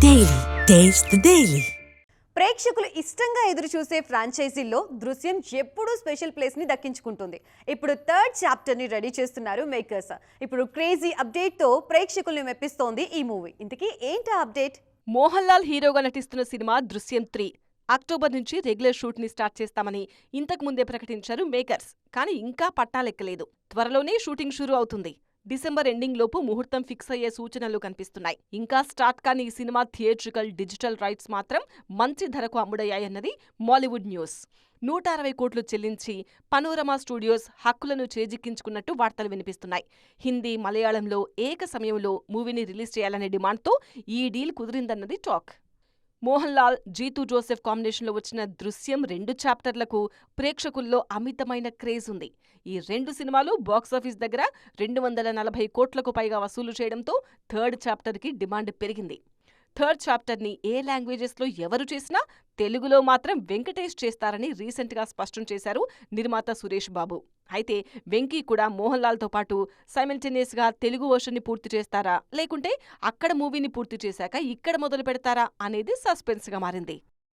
Daily taste the daily. ప్రేక్షకులు ఇష్టంగా ఎదురు చూసే ఫ్రాంచైజీల్లో దృశ్యం ఎప్పుడూ స్పెషల్ ప్లేస్ ని దక్కించుకుంటుంది. ఇప్పుడు థర్డ్ చాప్టర్ ని రెడీ చేస్తున్నారు మేకర్స్. ఇప్పుడు క్రేజీ అప్డేట్ తో ప్రేక్షకుల్ని మెప్పిస్తోంది ఈ మూవీ. ఇంతకీ ఏంటా అప్డేట్? మోహన్ లాల్ హీరోగా నటిస్తున్న సినిమా దృశ్యం 3 అక్టోబర్ నుంచి రెగ్యులర్ షూట్ ని స్టార్ట్ చేస్తామని ఇంతకు ముందే ప్రకటించారు మేకర్స్. కానీ ఇంకా పట్టాలెక్కలేదు. త్వరలోనే షూటింగ్ షురూ అవుతుంది. డిసెంబర్ ఎండింగ్ లోపు ముహూర్తం ఫిక్స్ అయ్యే సూచనలు కనిపిస్తున్నాయి. ఇంకా స్టార్ట్ కాని ఈ సినిమా థియేట్రికల్, డిజిటల్ రైట్స్ మాత్రం మంచి ధరకు అమ్ముడయ్యాయన్నది మాలీవుడ్ న్యూస్. 160 కోట్లు చెల్లించి పనోరమా స్టూడియోస్ హక్కులను చేజిక్కించుకున్నట్టు వార్తలు వినిపిస్తున్నాయి. హిందీ, మలయాళంలో ఏక సమయంలో మూవీని రిలీజ్ చేయాలనే డిమాండ్తో ఈ డీల్ కుదిరిందన్నది టాక్. మోహన్ లాల్, జీతూ జోసెఫ్ కాంబినేషన్లో వచ్చిన దృశ్యం 2 చాప్టర్లకు ప్రేక్షకుల్లో అమితమైన క్రేజ్ ఉంది. ఈ 2 సినిమాలు బాక్సాఫీస్ దగ్గర 240 కోట్లకు పైగా వసూలు చేయడంతో థర్డ్ చాప్టర్కి డిమాండ్ పెరిగింది. థర్డ్ చాప్టర్ని ఏ లాంగ్వేజెస్లో ఎవరు చేసినా తెలుగులో మాత్రం వెంకటేష్ చేస్తారని రీసెంట్గా స్పష్టం చేశారు నిర్మాత సురేష్ బాబు. అయితే వెంకీ కూడా మోహన్ లాల్తో పాటు సైమల్టేనియస్గా తెలుగు వర్షన్ని పూర్తి చేస్తారా, లేకుంటే అక్కడ మూవీని పూర్తి చేశాక ఇక్కడ మొదలు పెడతారా అనేది సస్పెన్స్గా మారింది.